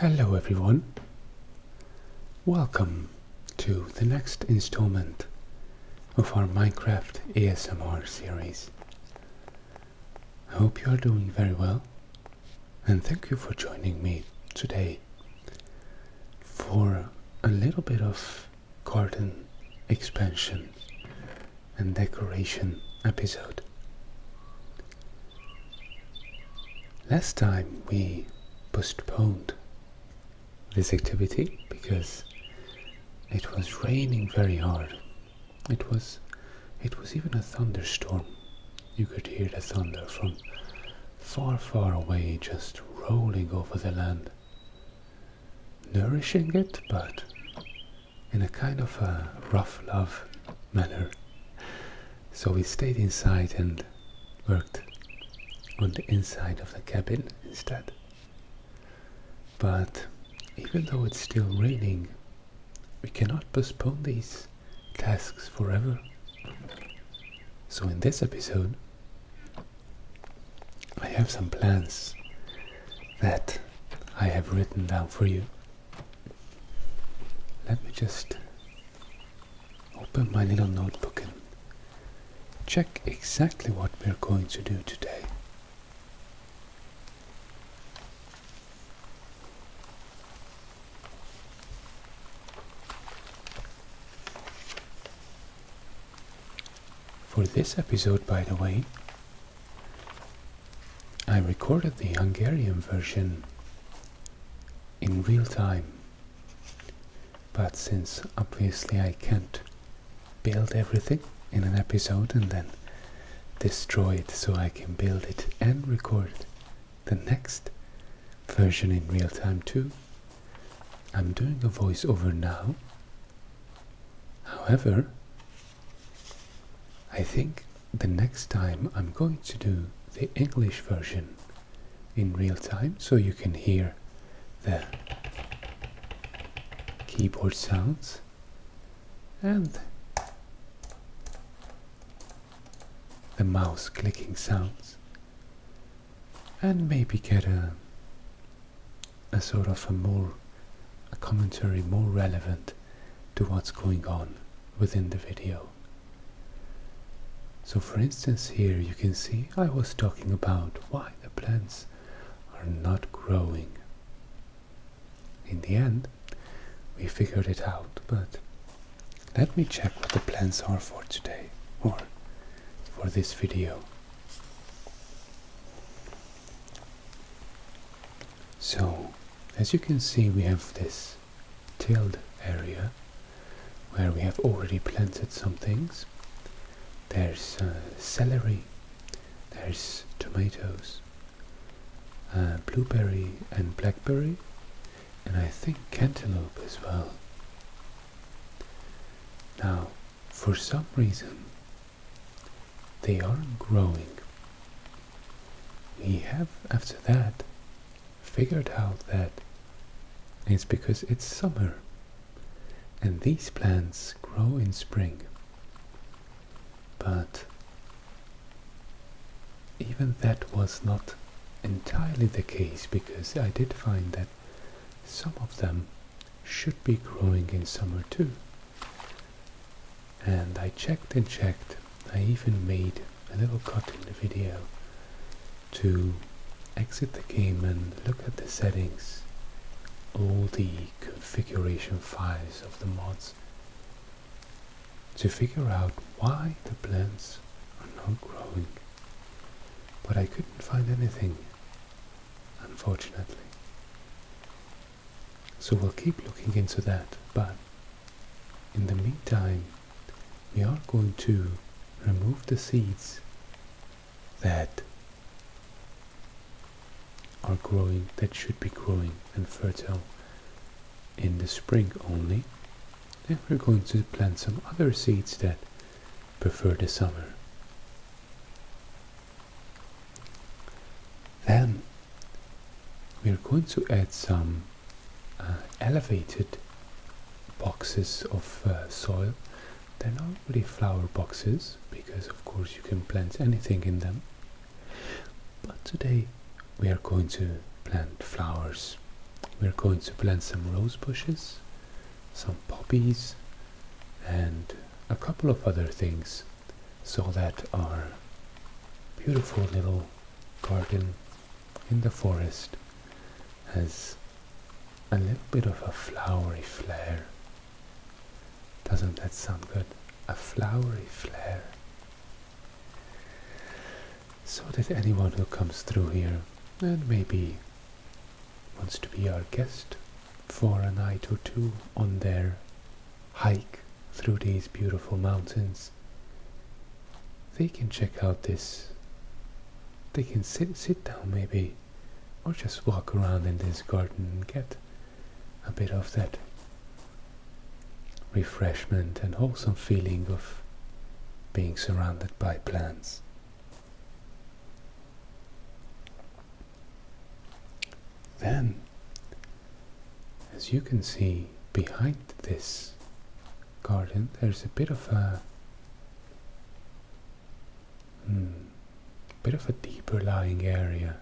Hello everyone, welcome to the next installment of our Minecraft ASMR series. I hope you are doing very well and thank you for joining me today for a little bit of garden expansion and decoration episode. Last time we postponed this activity because it was raining very hard. It was even a thunderstorm. You could hear the thunder from far away, just rolling over the land, nourishing it, but in a kind of a rough love manner. So we stayed inside and worked on the inside of the cabin instead. But even though it's still raining, we cannot postpone these tasks forever. So in this episode, I have some plans that I have written down for you. Let me just open my little notebook and check exactly what we're going to do today. For this episode, by the way, I recorded the Hungarian version in real time, but since obviously I can't build everything in an episode and then destroy it so I can build it and record the next version in real time too, I'm doing a voiceover now. However, I think the next time I'm going to do the English version in real time so you can hear the keyboard sounds and the mouse clicking sounds, and maybe get a sort of a commentary more relevant to what's going on within the video. So for instance, here you can see I was talking about why the plants are not growing. In the end, we figured it out, but let me check what the plans are for today, or for this video. So, as you can see, we have this tilled area where we have already planted some things. There's celery, there's tomatoes, blueberry and blackberry, and I think cantaloupe as well. Now, for some reason, they aren't growing. We have, after that, figured out that it's because it's summer, and these plants grow in spring. But even that was not entirely the case, because I did find that some of them should be growing in summer too. And I checked and checked. I even made a little cut in the video to exit the game and look at the settings, all the configuration files of the mods, to figure out why the plants are not growing. But I couldn't find anything, unfortunately. So we'll keep looking into that, but in the meantime, we are going to remove the seeds that are growing, that should be growing and fertile in the spring only. And we're going to plant some other seeds that prefer the summer. Then we're going to add some elevated boxes of soil. They're not really flower boxes, because of course you can plant anything in them. But today we are going to plant flowers we're going to plant some rose bushes, some poppies, and a couple of other things, so that our beautiful little garden in the forest has a little bit of a flowery flair. Doesn't that sound good? A flowery flair. So that anyone who comes through here and maybe wants to be our guest for a night or two on their hike through these beautiful mountains, they can check out this. They can sit down maybe, or just walk around in this garden and get a bit of that refreshment and wholesome feeling of being surrounded by plants. Then, as you can see behind this garden, there's a bit of a deeper lying area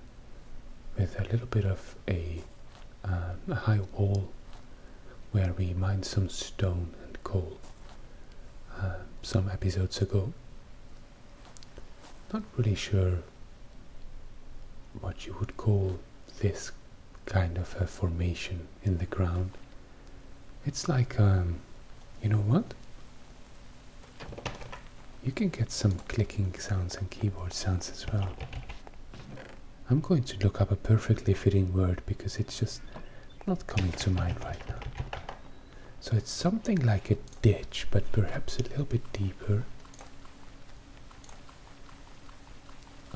with a little bit of a high wall where we mined some stone and coal some episodes ago. Not really sure what you would call this kind of a formation in the ground. It's like, you know what? You can get some clicking sounds and keyboard sounds as well. I'm going to look up a perfectly fitting word because it's just not coming to mind right now. So it's something like a ditch, but perhaps a little bit deeper.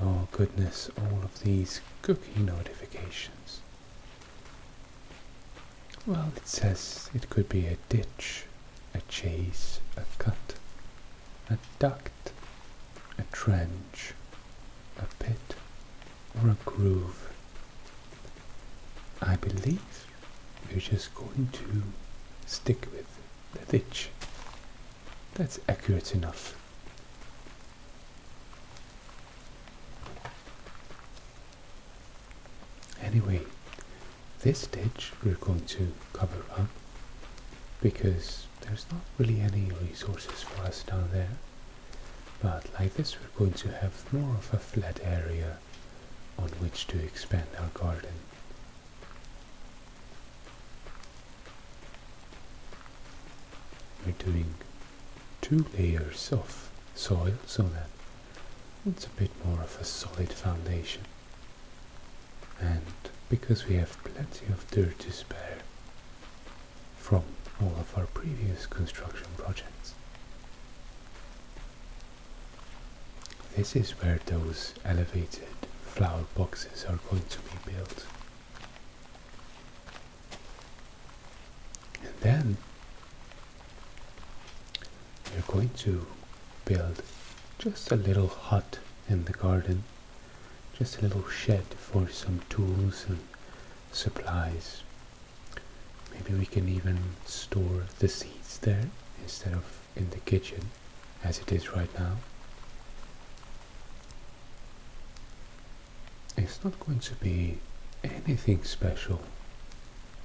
Oh goodness, all of these cookie notifications. Well, it says it could be a ditch, a chase, a cut, a duct, a trench, a pit, or a groove. I believe we're just going to stick with the ditch. That's accurate enough. Anyway, this ditch we're going to cover up because there's not really any resources for us down there, but like this we're going to have more of a flat area on which to expand our garden. We're doing 2 layers of soil so that it's a bit more of a solid foundation, and because we have plenty of dirt to spare from all of our previous construction projects. This is where those elevated flower boxes are going to be built. And then we're going to build just a little hut in the garden, just a little shed for some tools and supplies. Maybe we can even store the seeds there instead of in the kitchen as it is right now. It's not going to be anything special,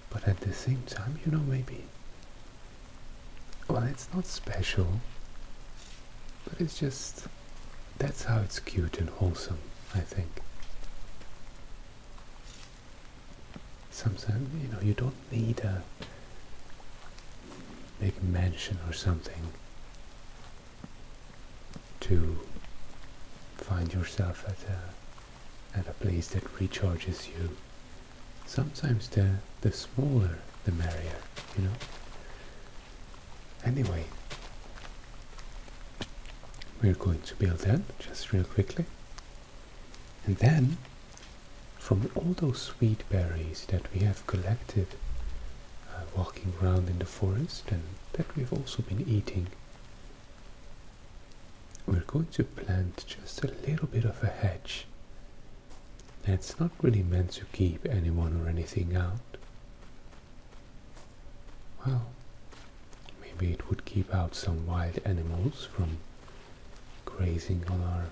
but at the same time, you know, maybe, well, it's not special, but it's just, that's how it's cute and wholesome, I think. Sometimes, you know, you don't need a big mansion or something to find yourself at a place that recharges you. Sometimes the smaller the merrier, you know. Anyway, we're going to build that just real quickly, and then from all those sweet berries that we have collected walking around in the forest and that we've also been eating, we're going to plant just a little bit of a hedge that's not really meant to keep anyone or anything out. Well, maybe it would keep out some wild animals from grazing on our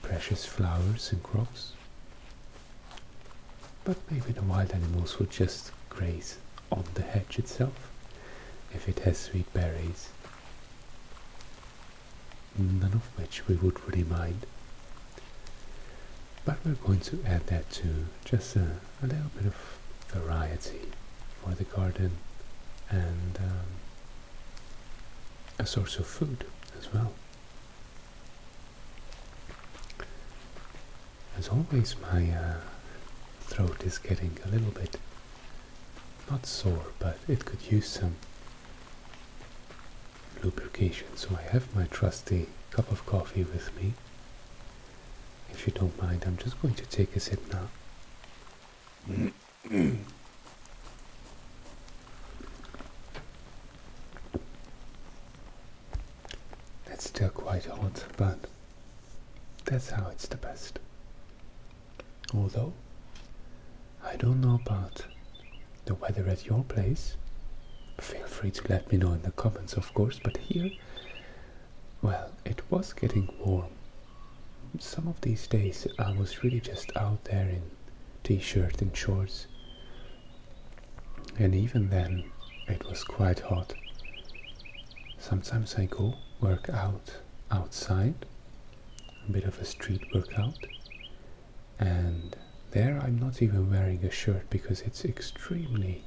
precious flowers and crops. But maybe the wild animals would just graze on the hedge itself if it has sweet berries, none of which we would really mind. But we're going to add that to just a little bit of variety for the garden, and a source of food as well. As always, my throat is getting a little bit, not sore, but it could use some lubrication, so I have my trusty cup of coffee with me. If you don't mind, I'm just going to take a sip now. It's still quite hot, but that's how it's the best. Although, I don't know about the weather at your place. Feel free to let me know in the comments, of course, but here, well, it was getting warm. Some of these days I was really just out there in t-shirt and shorts, and even then it was quite hot. Sometimes I go work out outside, a bit of a street workout, and there I'm not even wearing a shirt because it's extremely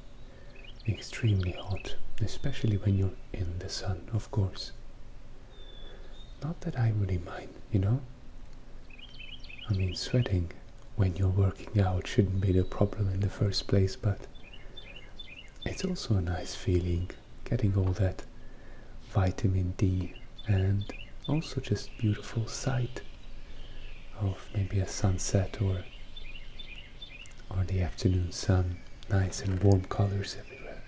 hot, especially when you're in the sun, of course. Not that I really mind, you know? I mean, sweating when you're working out shouldn't be the problem in the first place, but it's also a nice feeling, getting all that vitamin D and also just beautiful sight of maybe a sunset or the afternoon sun, nice and warm colors everywhere.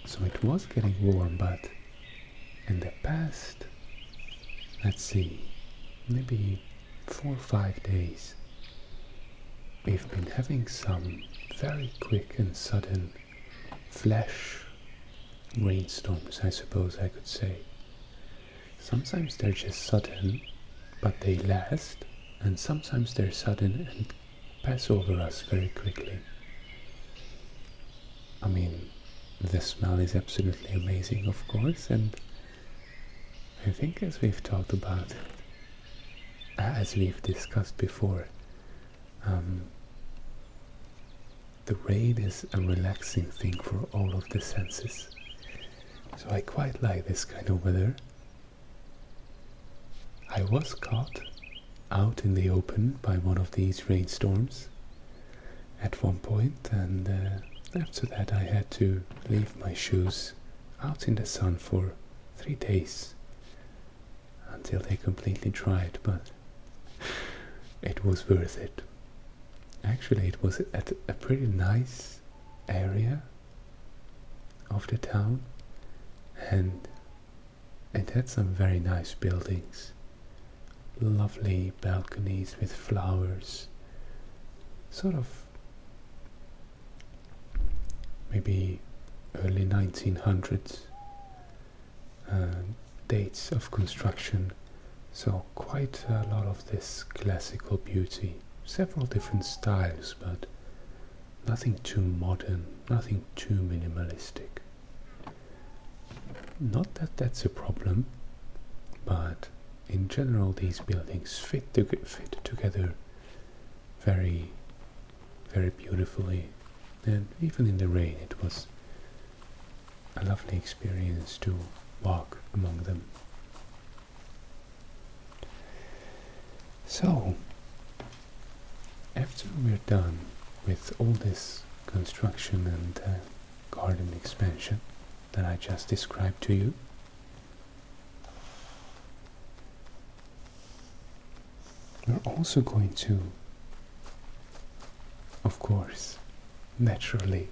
So it was getting warm, but in the past, let's see, maybe 4 or 5 days, we've been having some very quick and sudden flash rainstorms, I suppose I could say. Sometimes they're just sudden, but they last, and sometimes they're sudden and pass over us very quickly. I mean, the smell is absolutely amazing, of course, and I think, as we've talked about, as we've discussed before, the rain is a relaxing thing for all of the senses. So I quite like this kind of weather. I was caught out in the open by one of these rainstorms at one point, and after that I had to leave my shoes out in the sun for 3 days until they completely dried, but it was worth it. Actually, it was at a pretty nice area of the town, and it had some very nice buildings, lovely balconies with flowers, sort of maybe early 1900s dates of construction, so quite a lot of this classical beauty, several different styles, but nothing too modern, nothing too minimalistic. Not that that's a problem, but in general these buildings fit together very, very beautifully, and even in the rain it was a lovely experience to walk among them. So, after we're done with all this construction and garden expansion that I just described to you, we're also going to, of course, naturally,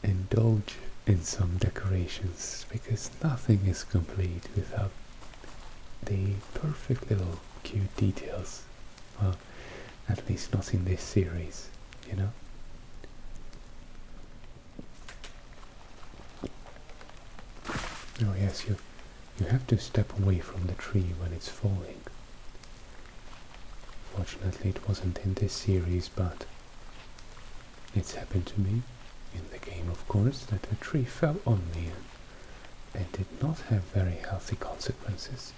indulge in some decorations, because nothing is complete without the perfect little cute details. Well, at least not in this series, you know? Oh yes, you have to step away from the tree when it's falling. Unfortunately, it wasn't in this series, but it's happened to me in the game, of course, that a tree fell on me and did not have very healthy consequences.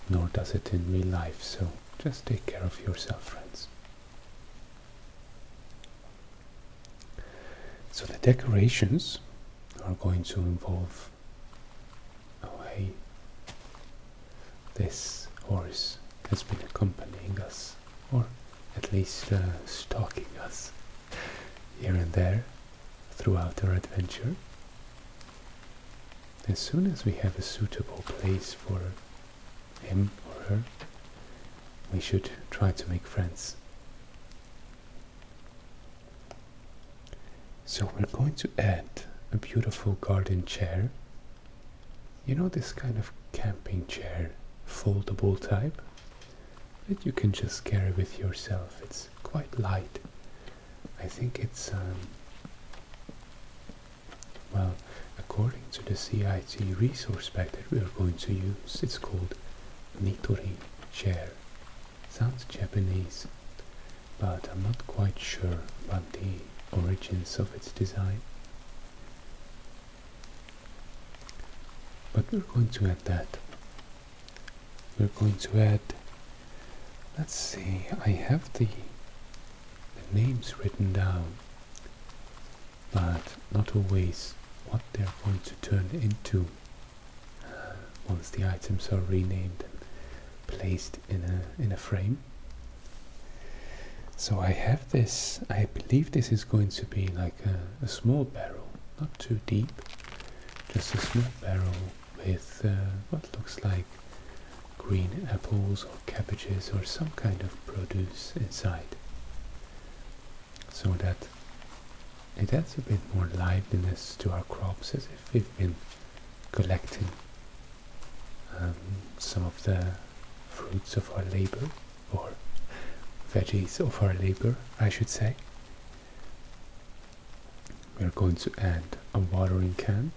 Nor does it in real life, so just take care of yourself, friends. So the decorations are going to involve, oh hey, this horse has been accompanying us, or at least stalking us here and there throughout our adventure. As soon as we have a suitable place for him or her, we should try to make friends. So we're going to add a beautiful garden chair. You know, this kind of camping chair, foldable type, that you can just carry with yourself. It's quite light. I think it's, well, according to the CIT resource pack that we are going to use, it's called Nitori chair. Sounds Japanese, but I'm not quite sure about the origins of its design. But we're going to add that. We're going to add, let's see, I have the names written down, but not always what they're going to turn into once the items are renamed and placed in a frame. So I have this, I believe this is going to be like a small barrel, not too deep, just a small barrel with what looks like green apples or cabbages or some kind of produce inside, so that it adds a bit more liveliness to our crops, as if we've been collecting some of the fruits of our labor, or veggies of our labor, I should say. We're going to add a watering can.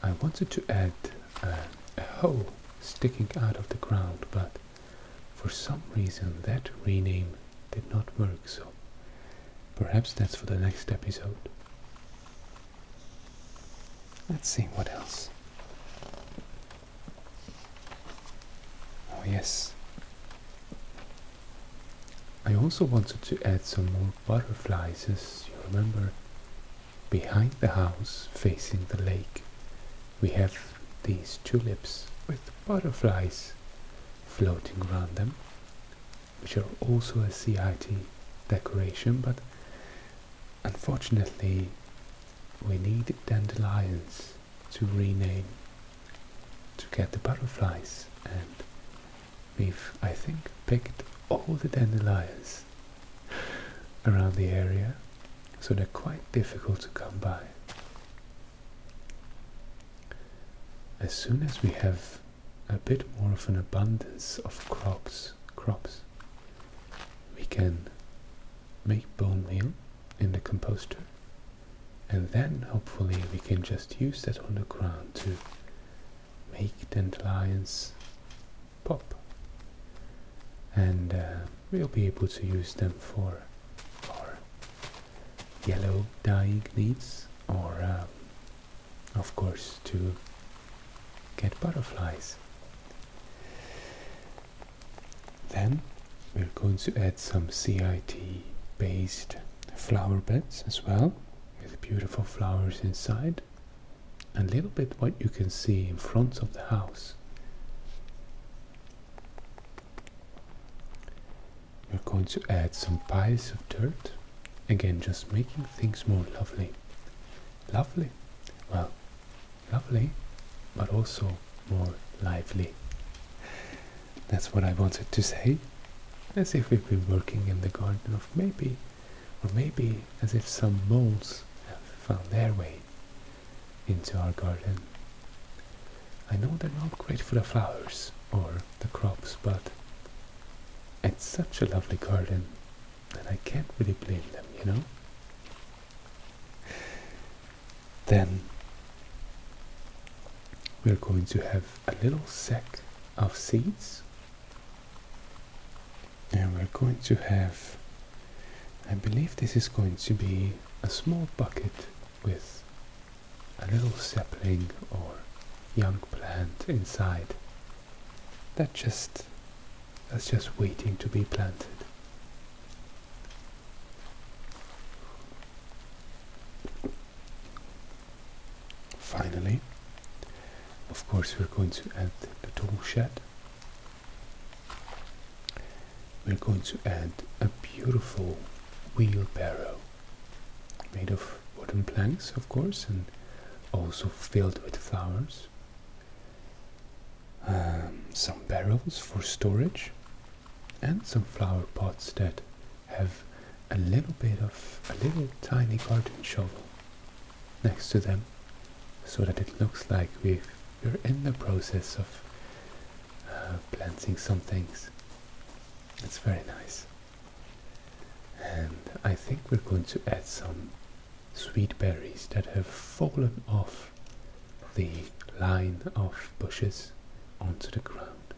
I wanted to add a hoe sticking out of the ground, but for some reason that rename did not work, so perhaps that's for the next episode. Let's see what else. Oh yes, I also wanted to add some more butterflies. As you remember, behind the house facing the lake we have these tulips with butterflies floating around them, which are also a CIT decoration, but unfortunately we need dandelions to rename to get the butterflies, and we've, I think, picked all the dandelions around the area, so they're quite difficult to come by. As soon as we have a bit more of an abundance of crops, we can make bone meal in the composter, and then hopefully we can just use that on the ground to make dandelions pop, and we'll be able to use them for our yellow dyeing needs, or of course to get butterflies. Then we're going to add some CIT based flower beds as well, with beautiful flowers inside, and a little bit what you can see in front of the house. We're going to add some piles of dirt, again just making things more lovely. Well, lovely, but also more lively. That's what I wanted to say. As if we've been working in the garden of maybe as if some moles have found their way into our garden. I know they're not great for the flowers or the crops, but it's such a lovely garden that I can't really blame them, you know? Then we're going to have a little sack of seeds, and we're going to have, I believe this is going to be a small bucket with a little sapling or young plant inside that's just waiting to be planted. Finally, of course, we're going to add the tool shed. We're going to add a beautiful wheelbarrow made of wooden planks, of course, and also filled with flowers. Some barrels for storage, and some flower pots that have a little tiny garden shovel next to them, so that it looks like we're in the process of planting some things. It's very nice. And I think we're going to add some sweet berries that have fallen off the line of bushes onto the ground.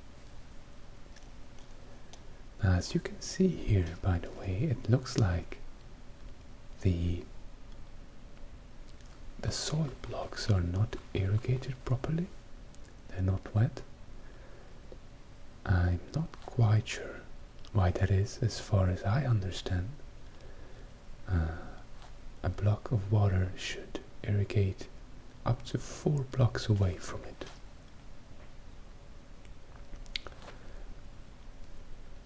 Now, as you can see here, by the way, it looks like the soil blocks are not irrigated properly. They're not wet. I'm not quite sure why that is. As far as I understand, a block of water should irrigate up to 4 blocks away from it.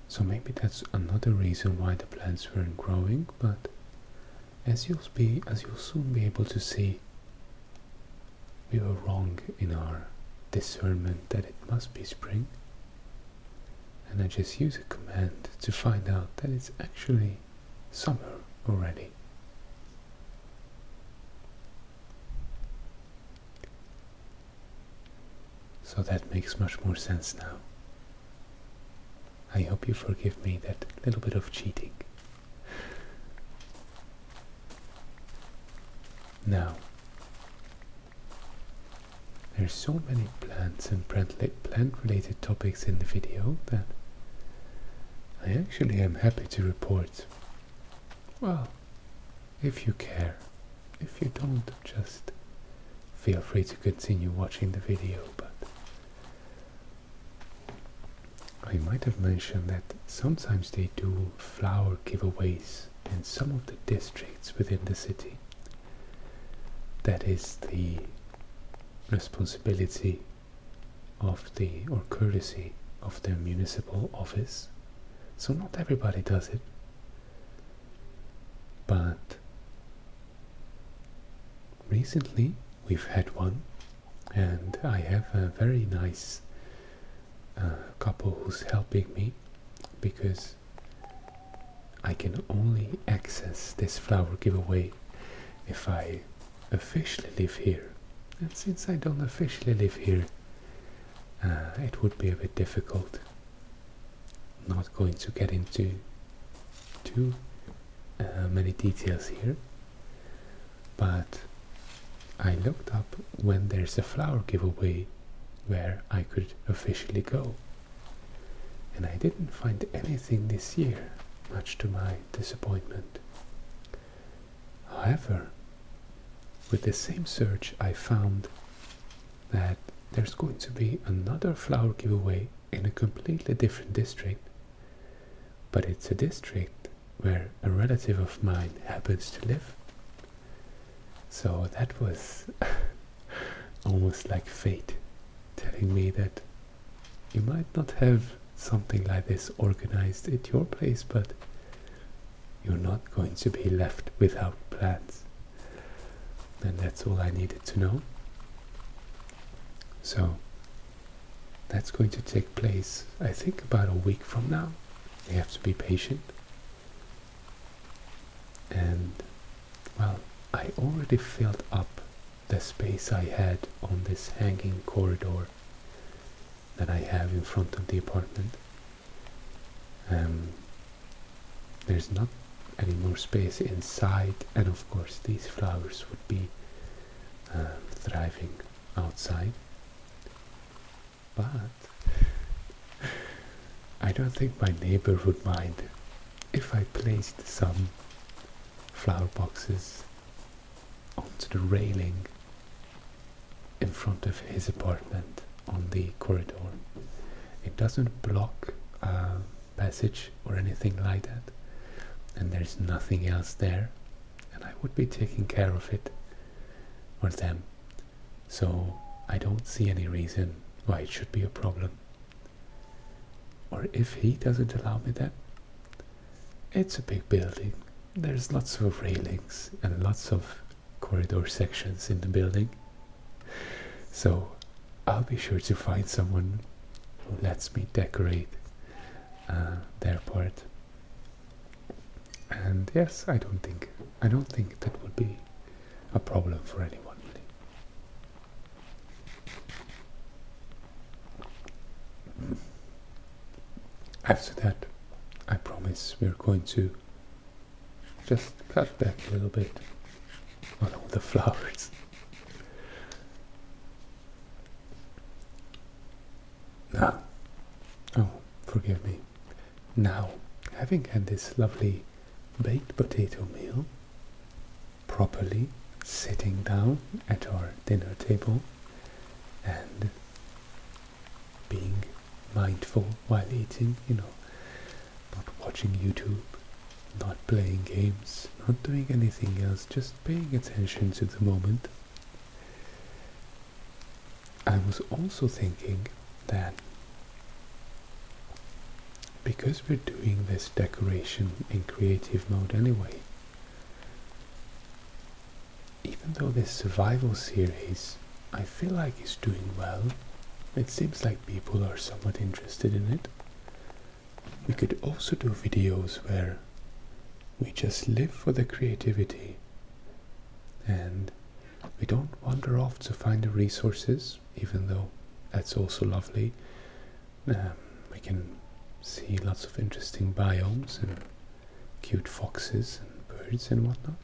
So maybe that's another reason why the plants weren't growing, but as you'll soon be able to see, we were wrong in our discernment that it must be spring. And I just use a command to find out that it's actually summer already. So that makes much more sense now. I hope you forgive me that little bit of cheating. Now, there's so many plants and plant-related topics in the video that I actually am happy to report. Well, if you care. If you don't, just feel free to continue watching the video, but I might have mentioned that sometimes they do flower giveaways in some of the districts within the city. That is the responsibility of or courtesy of the municipal office. So not everybody does it, but recently we've had one, and I have a very nice couple who's helping me, because I can only access this flower giveaway if I officially live here, and since I don't officially live here, it would be a bit difficult. Not going to get into too many details here, but I looked up when there's a flower giveaway where I could officially go, and I didn't find anything this year, much to my disappointment. However, with the same search I found that there's going to be another flower giveaway in a completely different district, but it's a district where a relative of mine happens to live. So that was almost like fate telling me that you might not have something like this organized at your place, but you're not going to be left without plans. And that's all I needed to know. So that's going to take place, I think, about a week from now. We have to be patient. And, well, I already filled up the space I had on this hanging corridor that I have in front of the apartment. There's not any more space inside, and of course these flowers would be thriving outside. But I don't think my neighbor would mind if I placed some flower boxes onto the railing in front of his apartment on the corridor. It doesn't block passage or anything like that, and there's nothing else there, and I would be taking care of it or them, so I don't see any reason why it should be a problem. Or if he doesn't allow me that, it's a big building, there's lots of railings and lots of corridor sections in the building, so I'll be sure to find someone who lets me decorate their part. And yes, I don't think that would be a problem for anyone really. After that, I promise we're going to just cut back a little bit on all the flowers. Now, oh, forgive me. Now, having had this lovely baked potato meal, properly sitting down at our dinner table and being mindful while eating, not watching YouTube, not playing games, not doing anything else, just paying attention to the moment. I was also thinking that because we're doing this decoration in creative mode anyway, even though this survival series I feel like is doing well, it seems like people are somewhat interested in it, we could also do videos where we just live for the creativity and we don't wander off to find the resources, even though that's also lovely. We can see lots of interesting biomes and cute foxes and birds and whatnot.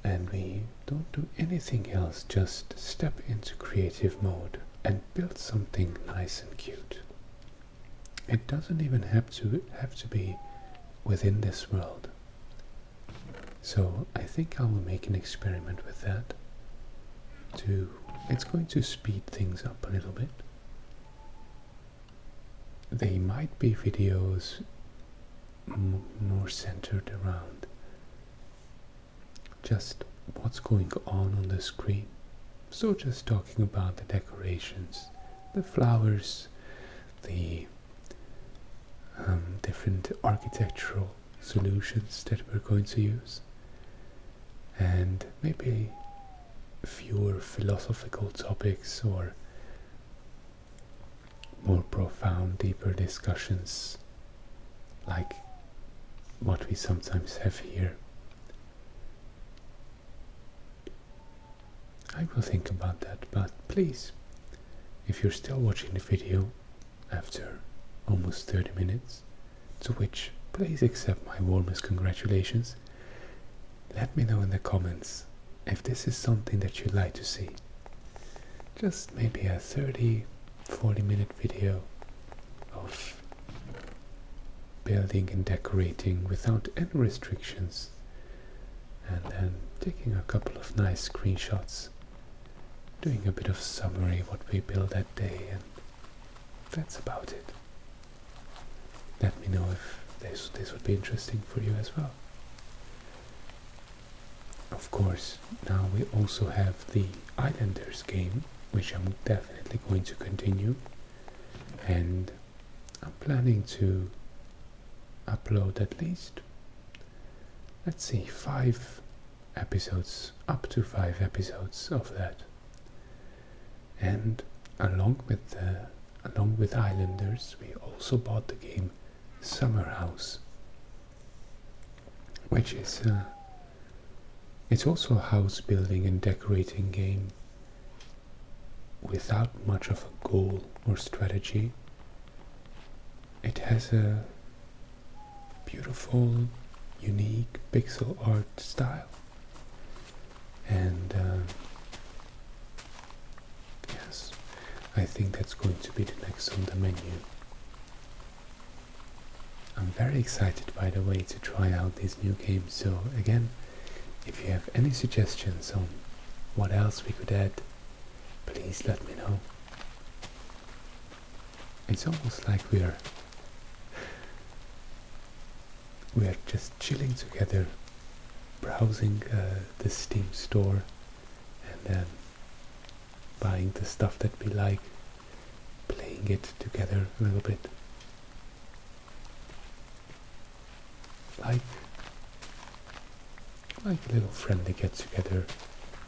And we don't do anything else, just step into creative mode and build something nice and cute. It doesn't even have to be within this world. So I think I will make an experiment with that. It's going to speed things up a little bit. They might be videos more centered around just what's going on the screen. So just talking about the decorations, the flowers, the different architectural solutions that we're going to use, and maybe fewer philosophical topics or more profound, deeper discussions like what we sometimes have here. I will think about that, but please, if you're still watching the video after almost 30 minutes, to which please accept my warmest congratulations, let me know in the comments if this is something that you'd like to see. Just maybe a 30-40 minute video of building and decorating without any restrictions, and then taking a couple of nice screenshots, doing a bit of summary of what we built that day, and that's about it. Let me know if this would be interesting for you as well. Of course, now we also have the Islanders game, which I'm definitely going to continue, and I'm planning to upload at least, let's see, 5 episodes, up to 5 episodes of that. And along with Islanders, we also bought the game Summer House, which is it's also a house building and decorating game without much of a goal or strategy. It has a beautiful, unique pixel art style, and yes, I think that's going to be the next on the menu I'm very excited, by the way, to try out this new game. So again, if you have any suggestions on what else we could add, please let me know. It's almost like we're just chilling together, browsing the Steam store, and then buying the stuff that we like, playing it together a little bit. Like a little friendly get together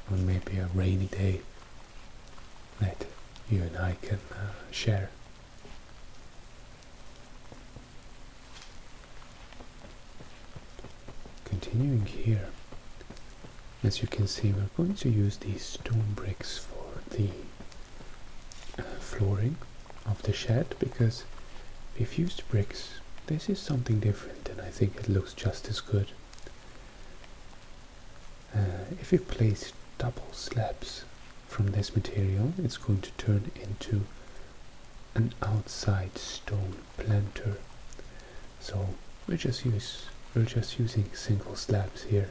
on maybe a rainy day that you and I can share. Continuing here, as you can see, we're going to use these stone bricks for the flooring of the shed, because we've used bricks. This is something different, and I think it looks just as good. If we place double slabs from this material, it's going to turn into an outside stone planter. So we're just using single slabs here,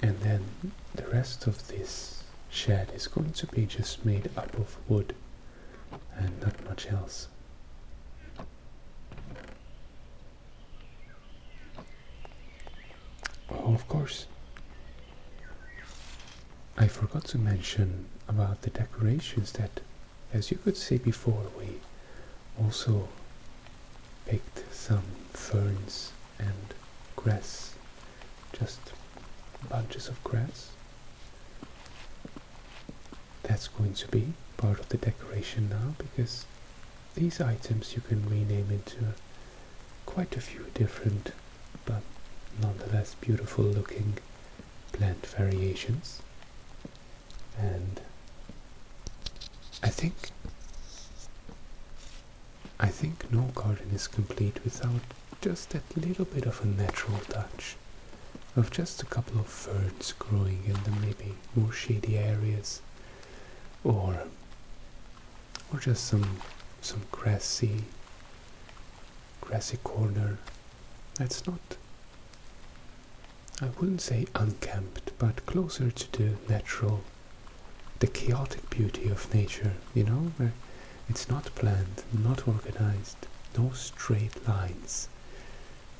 and then the rest of this shed is going to be just made up of wood and not much else. Oh, of course, I forgot to mention about the decorations that, as you could see before, we also picked some ferns and grass, just bunches of grass. That's going to be part of the decoration now, because these items you can rename into quite a few different but nonetheless beautiful looking plant variations. And I think no garden is complete without just that little bit of a natural touch of just a couple of ferns growing in the maybe more shady areas, or just some grassy corner that's not, I wouldn't say unkempt, but closer to the natural, the chaotic beauty of nature, you know, where it's not planned, not organized, no straight lines,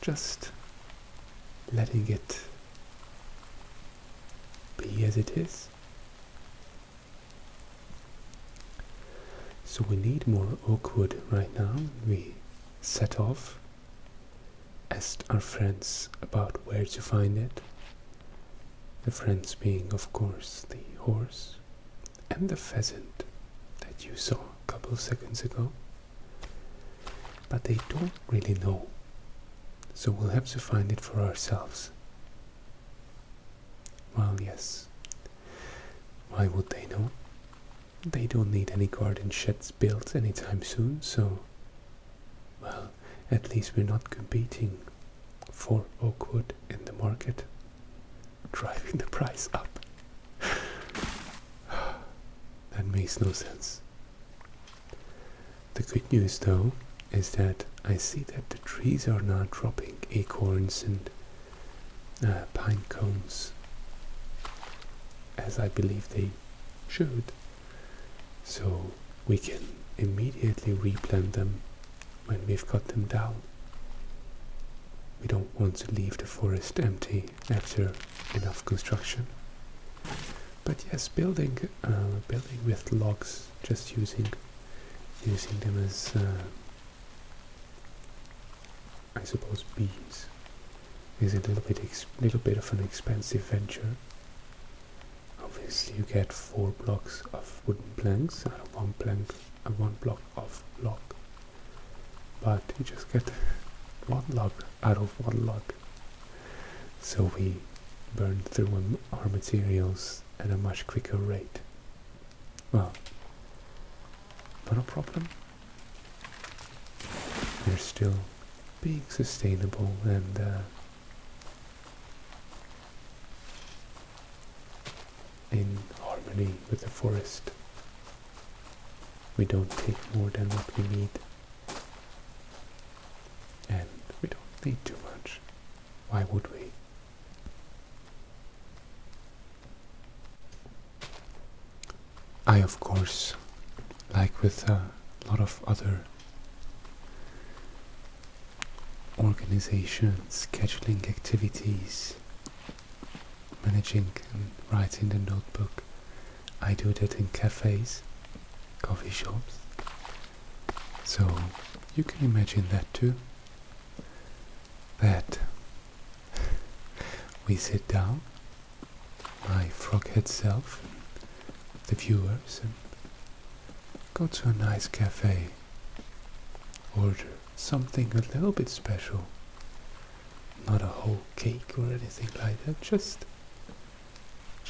just letting it be as it is. So we need more oak wood right now. We set off, asked our friends about where to find it. The friends being, of course, the horse and the pheasant that you saw a couple of seconds ago. But they don't really know, so we'll have to find it for ourselves. Well, yes. Why would they know? They don't need any garden sheds built anytime soon, so, well, at least we're not competing for oak wood in the market, driving the price up. That makes no sense. The good news, though, is that I see that the trees are now dropping acorns and pine cones, as I believe they should. So we can immediately replant them when we've cut them down. We don't want to leave the forest empty after enough construction. But yes, building with logs, just using them as I suppose beams, is a little bit of an expensive venture. Obviously, you get 4 blocks of wooden planks out of one block of log, but you just get 1 log out of 1 log. So we burn through our materials at a much quicker rate. Well, not a problem. We're still being sustainable and in harmony with the forest. We don't take more than what we need. need too much. Why would we? I, of course, like with a lot of other organizations, scheduling activities, managing and writing the notebook, I do that in cafes, coffee shops. So you can imagine that too. That we sit down, my froghead self, the viewers, and go to a nice cafe, order something a little bit special, not a whole cake or anything like that, just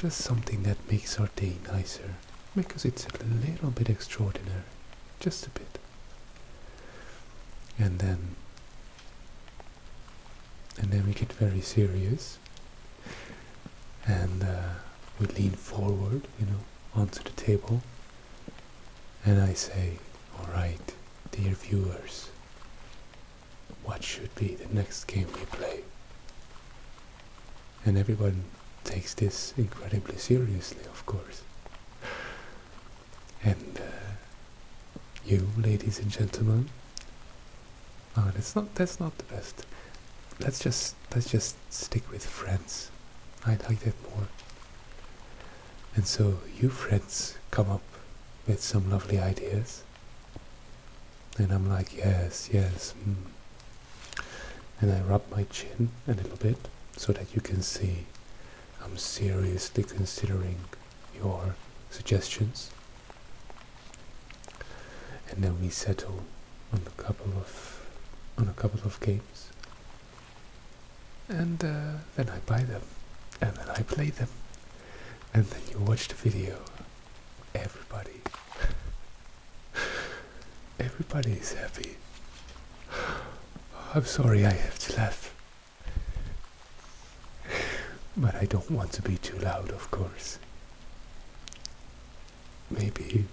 something that makes our day nicer, because it's a little bit extraordinary, just a bit. And then we get very serious, and we lean forward, onto the table, and I say, alright, dear viewers, what should be the next game we play? And everyone takes this incredibly seriously, of course. And you, ladies and gentlemen, that's not the best. Let's just stick with friends. I like that more. And so you friends come up with some lovely ideas, and I'm like, yes, and I rub my chin a little bit so that you can see I'm seriously considering your suggestions. And then we settle on a couple of games, and then I buy them, and then I play them, and then you watch the video. Everybody is happy. I'm sorry I have to laugh, but I don't want to be too loud, of course. Maybe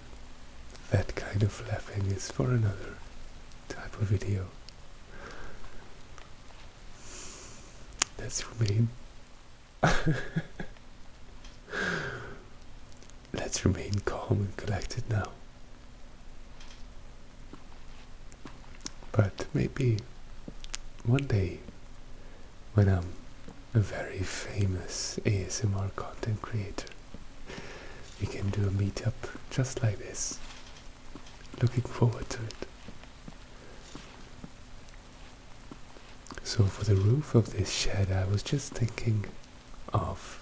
that kind of laughing is for another type of video. Let's remain calm and collected now. But maybe one day, when I'm a very famous ASMR content creator, we can do a meetup just like this. Looking forward to it. So for the roof of this shed, I was just thinking of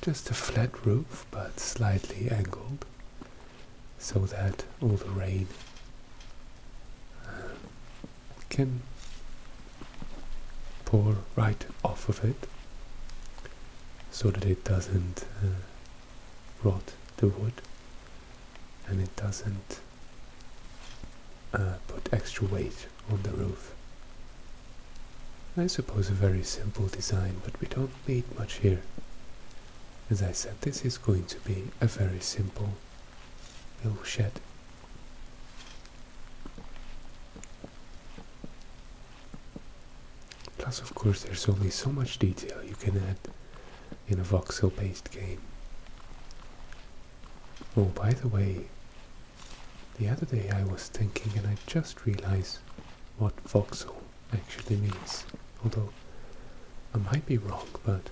just a flat roof, but slightly angled, so that all the rain can pour right off of it, so that it doesn't rot the wood, and it doesn't put extra weight on the roof. I suppose a very simple design, but we don't need much here. As I said, this is going to be a very simple little shed. Plus, of course, there's only so much detail you can add in a voxel-based game. Oh, by the way, the other day I was thinking, and I just realized what voxel actually means. Although I might be wrong, but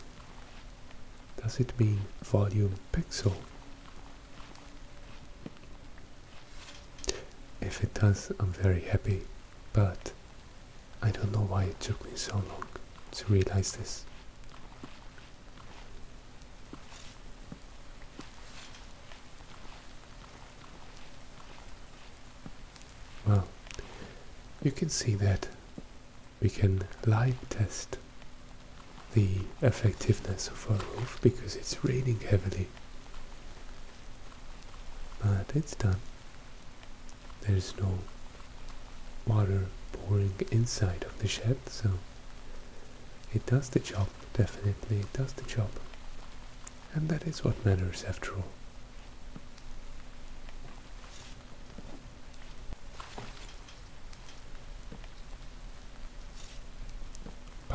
does it mean volume pixel? If it does, I'm very happy, but I don't know why it took me so long to realize this. Well, you can see that we can live test the effectiveness of our roof because it's raining heavily. But it's done. There's no water pouring inside of the shed, so it does the job, definitely it does the job. And that is what matters after all.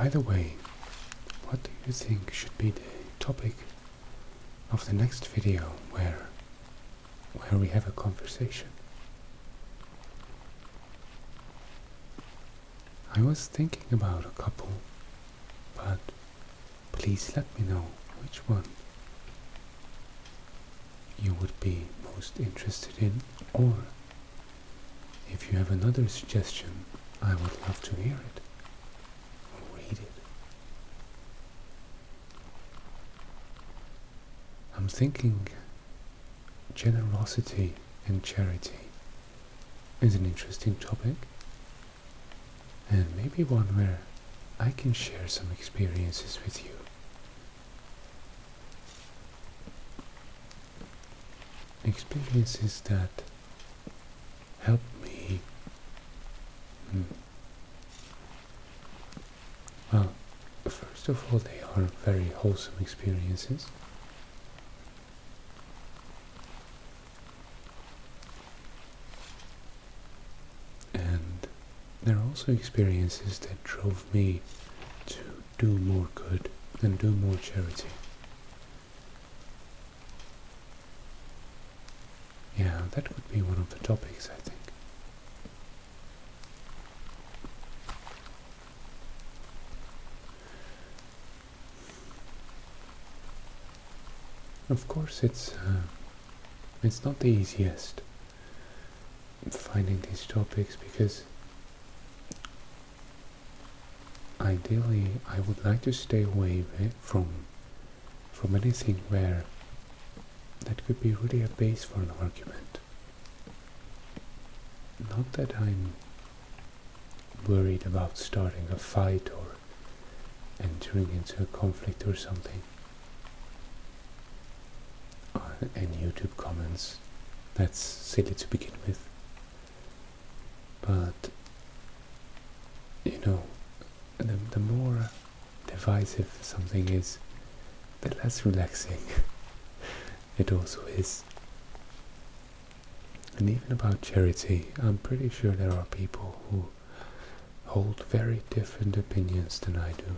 By the way, what do you think should be the topic of the next video where we have a conversation? I was thinking about a couple, but please let me know which one you would be most interested in, or if you have another suggestion, I would love to hear it or read it. I'm thinking generosity and charity is an interesting topic, and maybe one where I can share some experiences with you. Experiences that help me, well, first of all, they are very wholesome experiences. And there are also experiences that drove me to do more good than do more charity. Yeah, that would be one of the topics, I think. Of course, it's not the easiest finding these topics, because ideally I would like to stay away from anything where that could be really a base for an argument. Not that I'm worried about starting a fight or entering into a conflict or something. And YouTube comments, that's silly to begin with. But, you know, the more divisive something is, the less relaxing it also is. And even about charity, I'm pretty sure there are people who hold very different opinions than I do.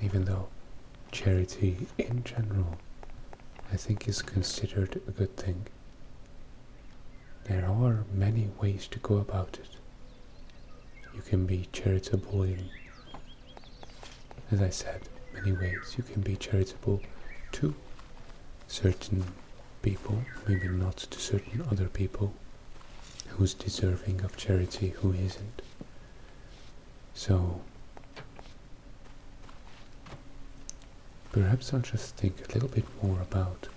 Even though charity in general, I think, is considered a good thing. There are many ways to go about it. You can be charitable in, as I said, many ways. You can be charitable to certain people, maybe not to certain other people, who's deserving of charity, who isn't. So perhaps I'll just think a little bit more about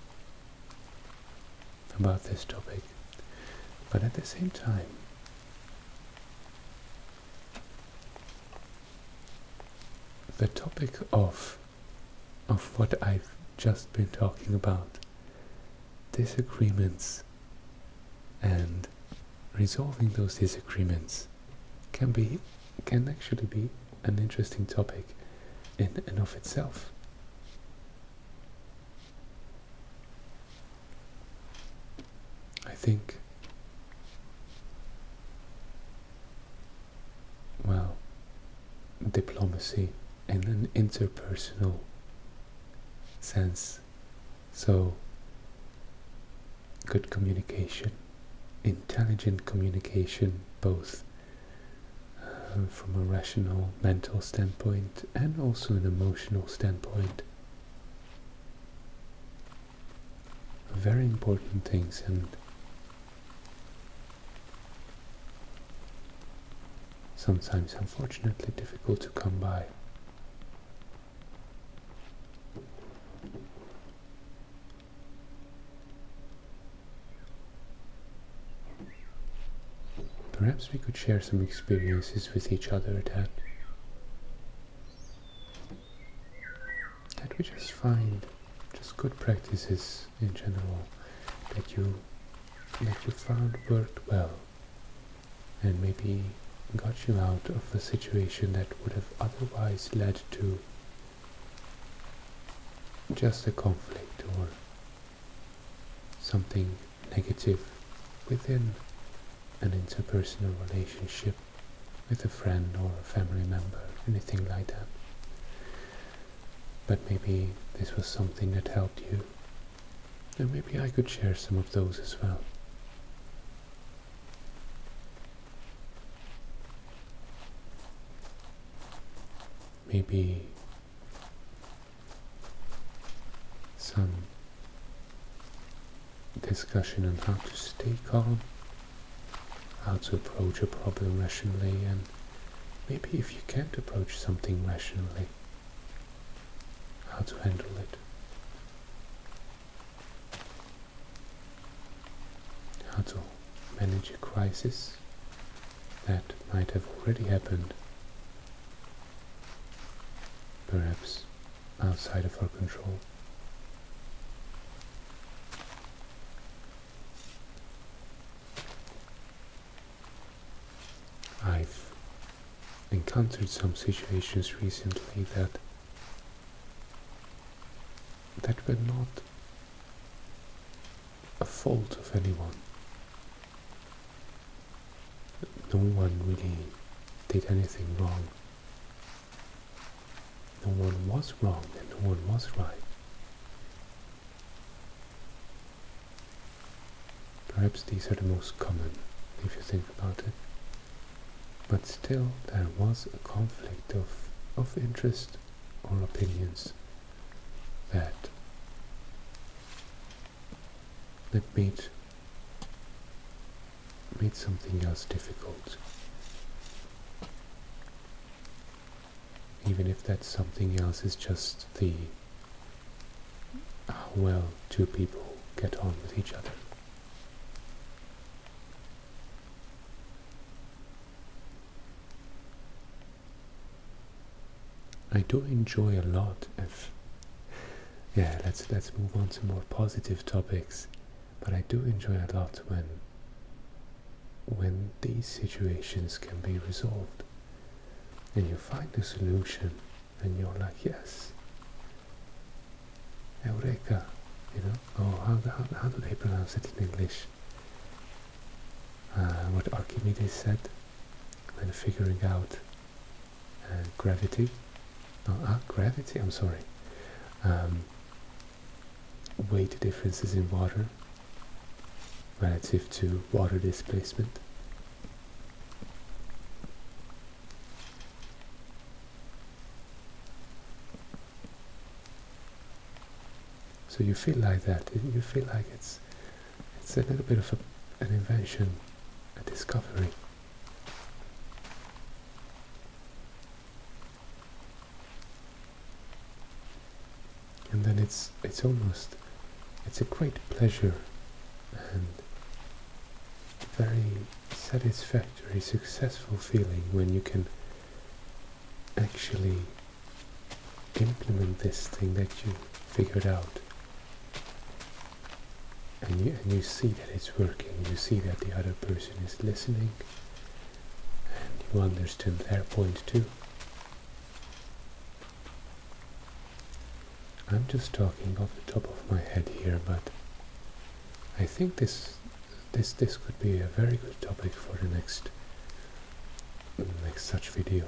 this topic. But at the same time, the topic of what I've just been talking about, disagreements and resolving those disagreements, can actually be an interesting topic in and of itself. I think, well, diplomacy in an interpersonal sense, so good communication, intelligent communication, both from a rational mental standpoint and also an emotional standpoint, very important things, and sometimes unfortunately difficult to come by. Perhaps we could share some experiences with each other that we just find just good practices in general that you found worked well, and maybe got you out of a situation that would have otherwise led to just a conflict or something negative within an interpersonal relationship. with a friend or a family member, anything like that. But maybe this was something that helped you, and maybe I could share some of those as well. Maybe some discussion on how to stay calm, how to approach a problem rationally, and maybe if you can't approach something rationally, how to handle it. How to manage a crisis that might have already happened, perhaps outside of our control. I've encountered some situations recently that were not a fault of anyone. No one really did anything wrong. No one was wrong and no one was right. Perhaps these are the most common, if you think about it. But still, there was a conflict of interest or opinions that made something else difficult. Even if that something else is just how well two people get on with each other. I do enjoy a lot of, let's move on to more positive topics, but I do enjoy a lot when these situations can be resolved and you find a solution and you're like, yes, Eureka, how do they pronounce it in English? What Archimedes said when figuring out gravity. Gravity, I'm sorry. Weight differences in water relative to water displacement. So you feel like that. You feel like it's a little bit of an invention, a discovery. And then it's a great pleasure and very satisfactory, successful feeling when you can actually implement this thing that you figured out. And you see that it's working, you see that the other person is listening, and you understand their point too. I'm just talking off the top of my head here, but I think this could be a very good topic for the next such video.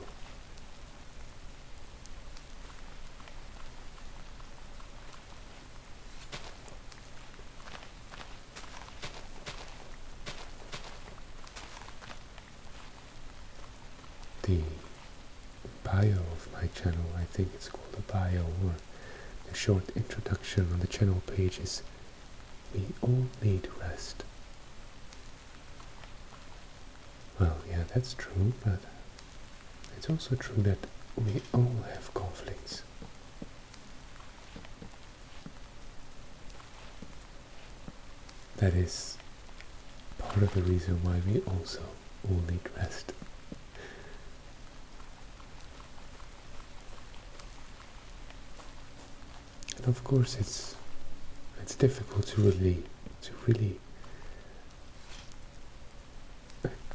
The bio of my channel, I think it's called a bio, or a short introduction on the channel page is "We all need rest." Well, yeah, that's true, but it's also true that we all have conflicts. That is part of the reason why we also all need rest. And of course it's difficult to really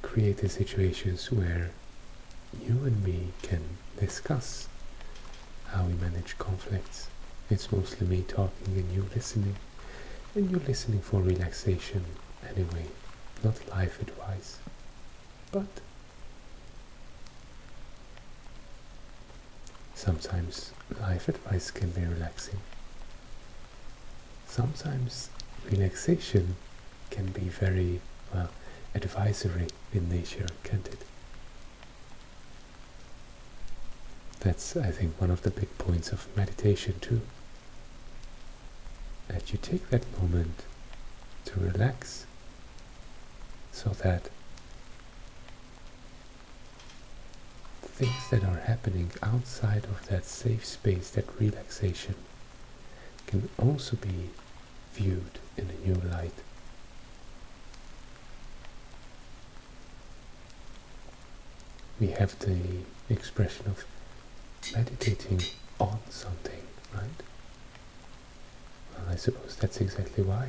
create the situations where you and me can discuss how we manage conflicts. It's mostly me talking and you listening, and you listening for relaxation anyway, not life advice. But Sometimes life advice can be relaxing. Sometimes relaxation can be very, well, advisory in nature, can't it? That's, I think, one of the big points of meditation too. That you take that moment to relax so that things that are happening outside of that safe space, that relaxation, can also be viewed in a new light. We have the expression of meditating on something, right? Well, I suppose that's exactly why.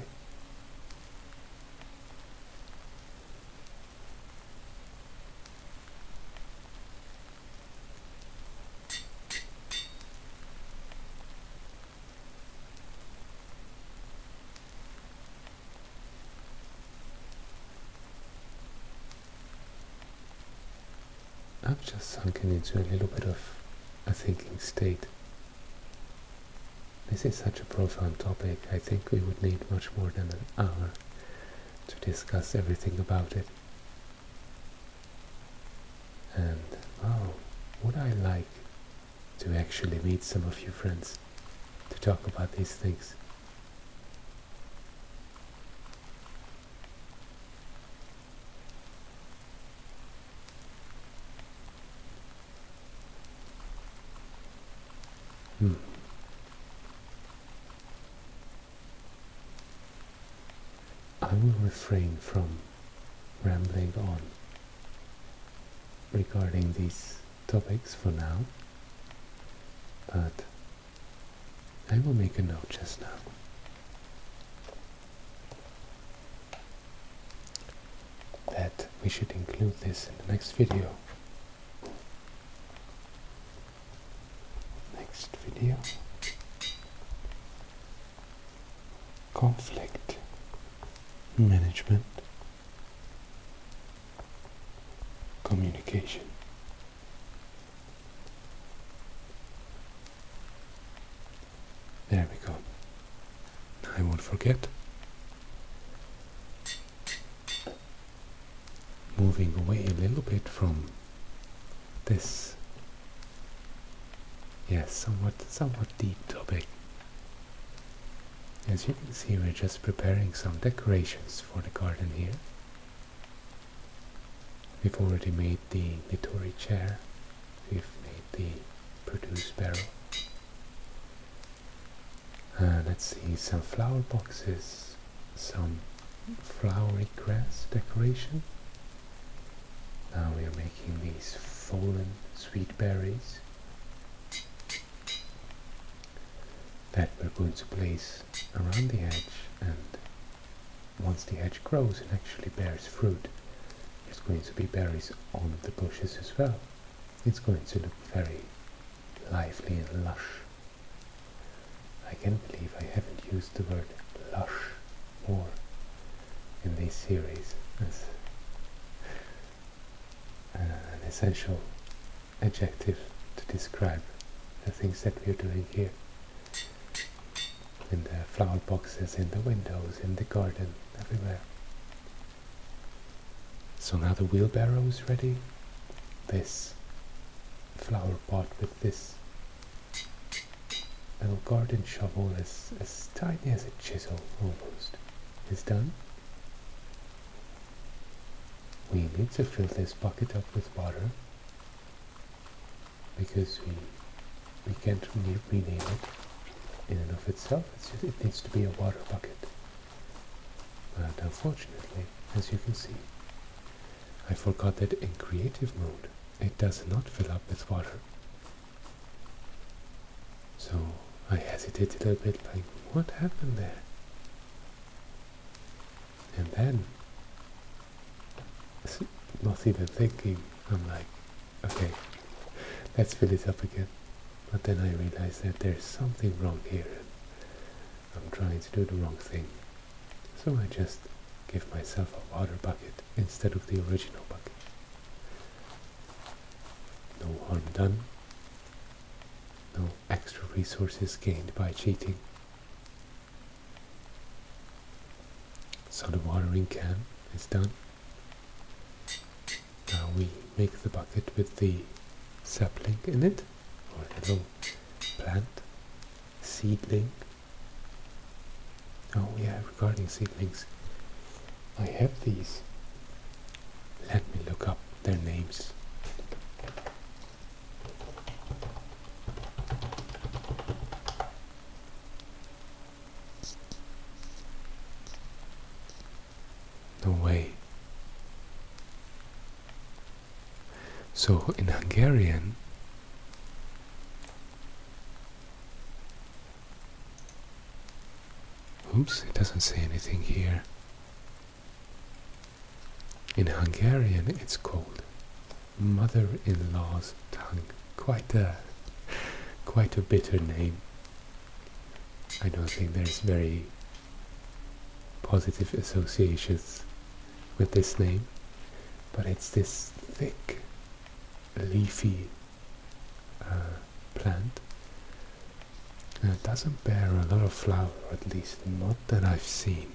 I've just sunken into a little bit of a thinking state. This is such a profound topic. I think we would need much more than an hour to discuss everything about it. And, wow, would I like to actually meet some of you friends to talk about these things. I will refrain from rambling on regarding these topics for now, but I will make a note just now. That we should include this in the next video. Next video. Conflict management, communication. There we go. I won't forget. Moving away a little bit from this, yes, somewhat deep topic. As you can see, we're just preparing some decorations for the garden here. We've already made the Nitori chair, we've made the produce barrel. Let's see, some flower boxes, some flowery grass decoration. Now we are making these fallen sweet berries that we're going to place around the edge, and once the edge grows and actually bears fruit, there's going to be berries on the bushes as well. It's going to look very lively and lush. I can't believe I haven't used the word lush more in this series as an essential adjective to describe the things that we're doing here. In the flower boxes, in the windows, in the garden, everywhere. So now the wheelbarrow is ready. This flower pot with this little garden shovel, as tiny as a chisel almost, is done. We need to fill this bucket up with water because we can't rename it in and of itself. It needs to be a water bucket. But unfortunately, as you can see, I forgot that in creative mode it does not fill up with water. So I hesitated a little bit, like, what happened there? And then, not even thinking, I'm like, okay, let's fill it up again. But then I realized that there's something wrong here, and I'm trying to do the wrong thing. So I just give myself a water bucket instead of the original bucket. No harm done. No extra resources gained by cheating. So the watering can is done. Now we make the bucket with the sapling in it, or little plant, seedling. Oh yeah, regarding seedlings, I have these. Let me look up their names. No way. So in Hungarian, oops, it doesn't say anything here. In Hungarian it's called mother-in-law's tongue. Quite a bitter name. I don't think there's very positive associations with this name, but it's this thick, leafy plant. And it doesn't bear a lot of flower, or at least not that I've seen,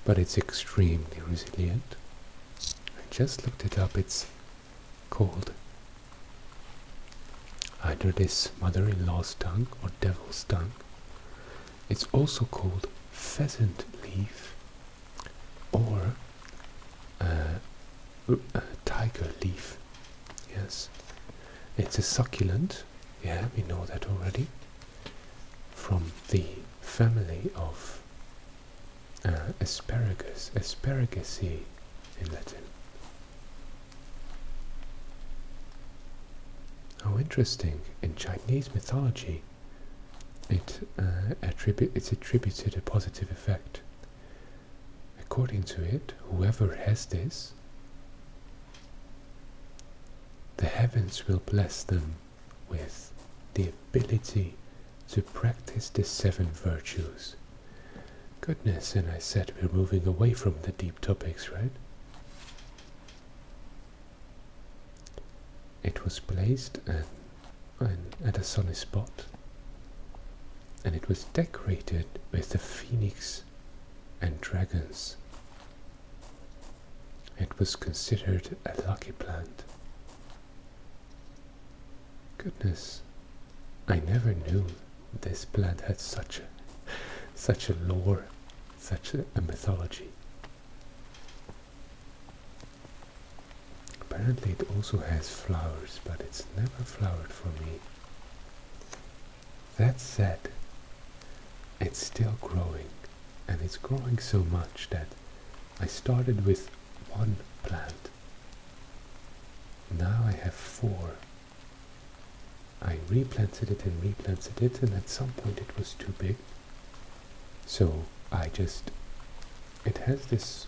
but it's extremely resilient. I just looked it up. It's called either this mother-in-law's tongue or devil's tongue. It's also called pheasant leaf or tiger leaf. Yes, it's a succulent. Yeah, we know that already. From the family of asparagus, Asparagaceae in Latin. How interesting! In Chinese mythology, it's attributed a positive effect. According to it, whoever has this, the heavens will bless them with the ability to practice the 7 virtues. Goodness, and I said we're moving away from the deep topics, right? It was placed at a sunny spot, and it was decorated with the phoenix and dragons. It was considered a lucky plant. Goodness, I never knew this plant had such a lore, such a mythology. Apparently it also has flowers, but it's never flowered for me. That said, it's still growing, and it's growing so much that I started with 1 plant. Now I have 4. I replanted it, and at some point it was too big. So it has this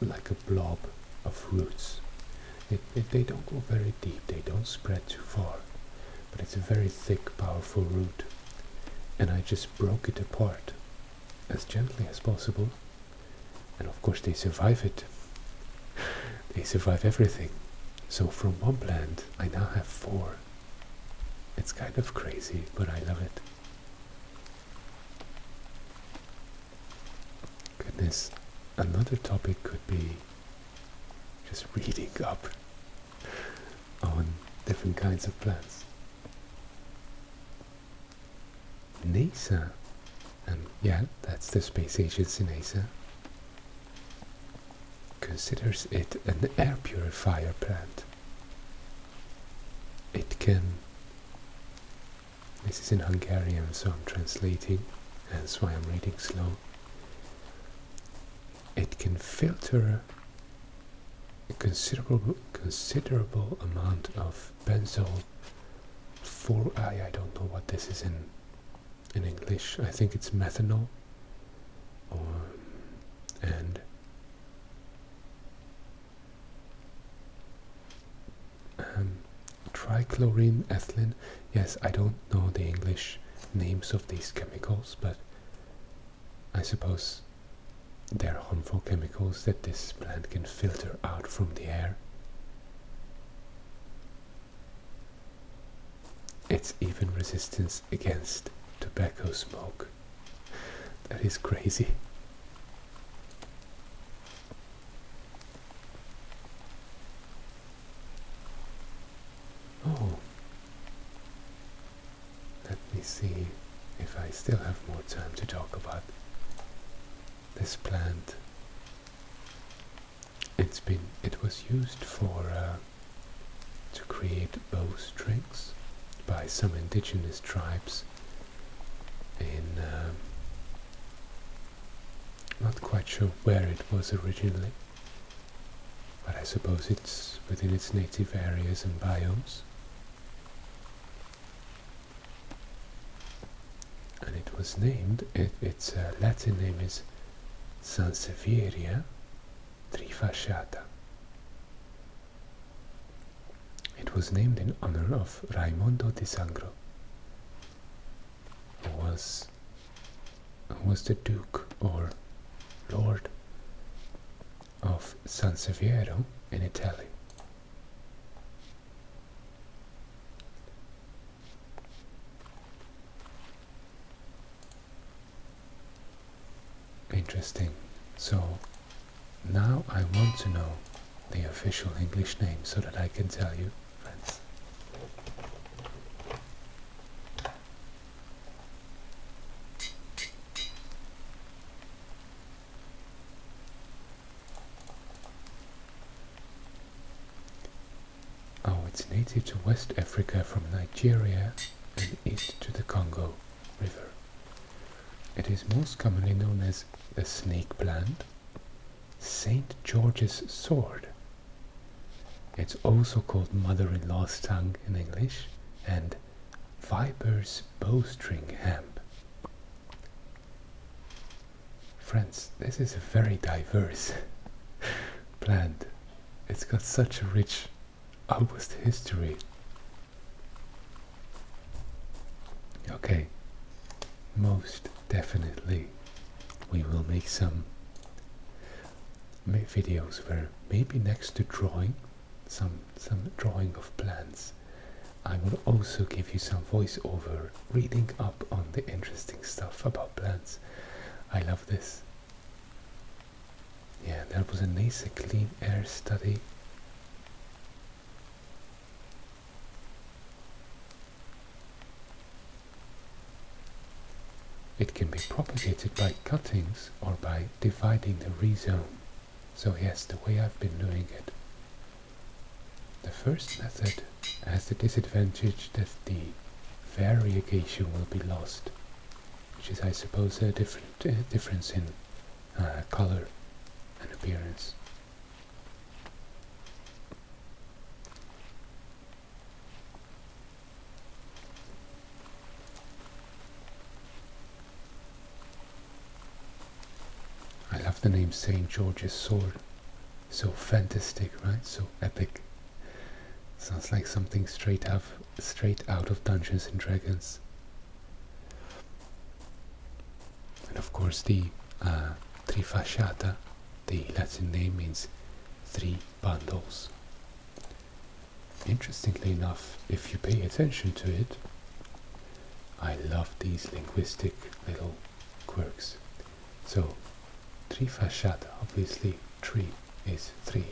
like a blob of roots. They don't go very deep, they don't spread too far, but it's a very thick, powerful root. And I just broke it apart as gently as possible. And of course they survive it. They survive everything. So from 1 plant, I now have 4. It's kind of crazy, but I love it. Goodness, another topic could be just reading up on different kinds of plants. NASA, and yeah, that's the space agency NASA, considers it an air purifier plant. It can, this is in Hungarian, so I'm translating, that's why I'm reading slow. It can filter a considerable amount of benzoyl I don't know what this is in English. I think it's methanol, and trichlorine ethylene. Yes, I don't know the English names of these chemicals, but I suppose they're harmful chemicals that this plant can filter out from the air. it's even resistance against tobacco smoke. That is crazy. Oh, let me see if I still have more time to talk about this plant. It was used for to create bowstrings by some indigenous tribes in not quite sure where it was originally, but I suppose it's within its native areas and biomes. And it was named, its Latin name is Sansevieria trifasciata. It was named in honor of Raimondo di Sangro, who was the Duke or Lord of Sanseviero in Italy. Interesting. So now I want to know the official English name so that I can tell you, friends. Oh, it's native to West Africa from Nigeria and east to the Congo River. It is most commonly known as the snake plant, St. George's sword. It's also called mother-in-law's tongue in English and viper's bowstring hemp. Friends, this is a very diverse plant. It's got such a rich, almost history. Okay, most definitely we will make some videos where maybe next to drawing some drawing of plants, I will also give you some voiceover reading up on the interesting stuff about plants. I love this. Yeah, there was a NASA clean air study. It can be propagated by cuttings or by dividing the rhizome. So yes, the way I've been doing it. The first method has the disadvantage that the variegation will be lost, which is, I suppose, a difference in color and appearance. I love the name St. George's sword. So fantastic, right? So epic. Sounds like something straight out of Dungeons and Dragons. And of course the trifasciata, the Latin name, means 3 bundles. Interestingly enough, if you pay attention to it, I love these linguistic little quirks. So trifasciata, obviously 3 is 3,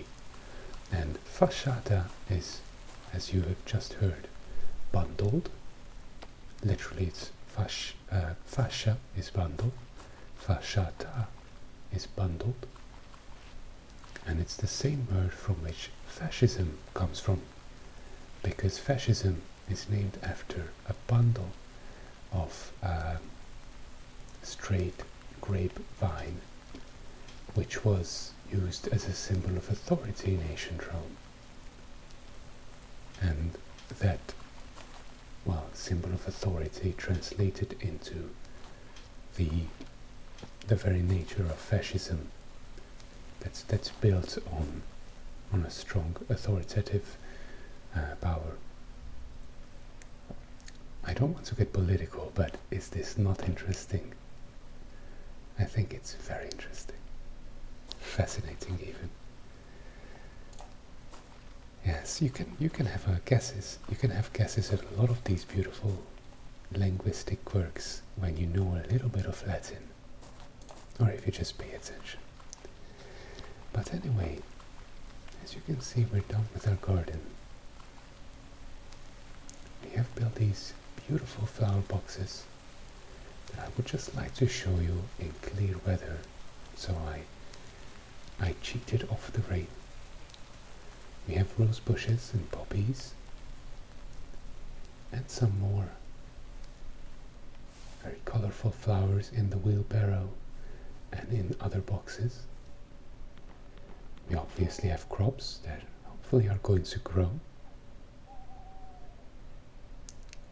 and fasciata is, as you have just heard, bundled. Literally it's fascia is bundle, fasciata is bundled, and it's the same word from which fascism comes from, because fascism is named after a bundle of straight grapevine, which was used as a symbol of authority in ancient Rome. And that, well, symbol of authority translated into the very nature of fascism that's built on a strong authoritative power. I don't want to get political, but is this not interesting? I think it's very interesting. Fascinating even. Yes, you can have guesses. You can have guesses at a lot of these beautiful linguistic quirks when you know a little bit of Latin, or if you just pay attention. But anyway, as you can see, we're done with our garden. We have built these beautiful flower boxes that I would just like to show you in clear weather. So I cheated off the rain. We have rose bushes and poppies and some more very colorful flowers in the wheelbarrow and in other boxes. We obviously have crops that hopefully are going to grow.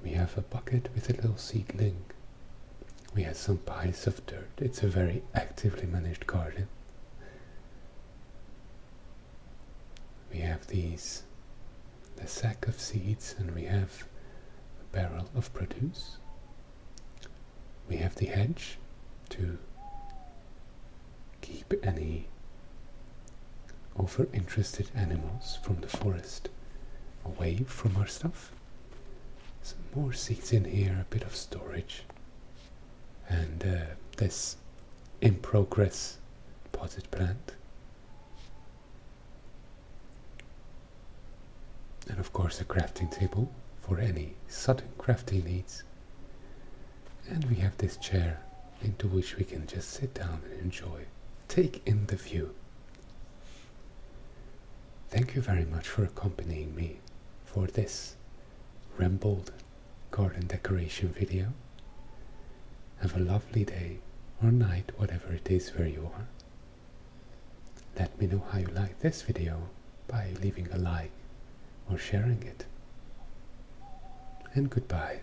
We have a bucket with a little seedling. We have some piles of dirt. It's a very actively managed garden. We have the sack of seeds, and we have a barrel of produce. We have the hedge to keep any over-interested animals from the forest away from our stuff. Some more seeds in here, a bit of storage, and this in progress potted plant. And of course a crafting table for any sudden crafting needs. And we have this chair into which we can just sit down and enjoy, take in the view. Thank you very much for accompanying me for this rambled garden decoration video. Have a lovely day or night, whatever it is where you are. Let me know how you like this video by leaving a like or sharing it. And goodbye.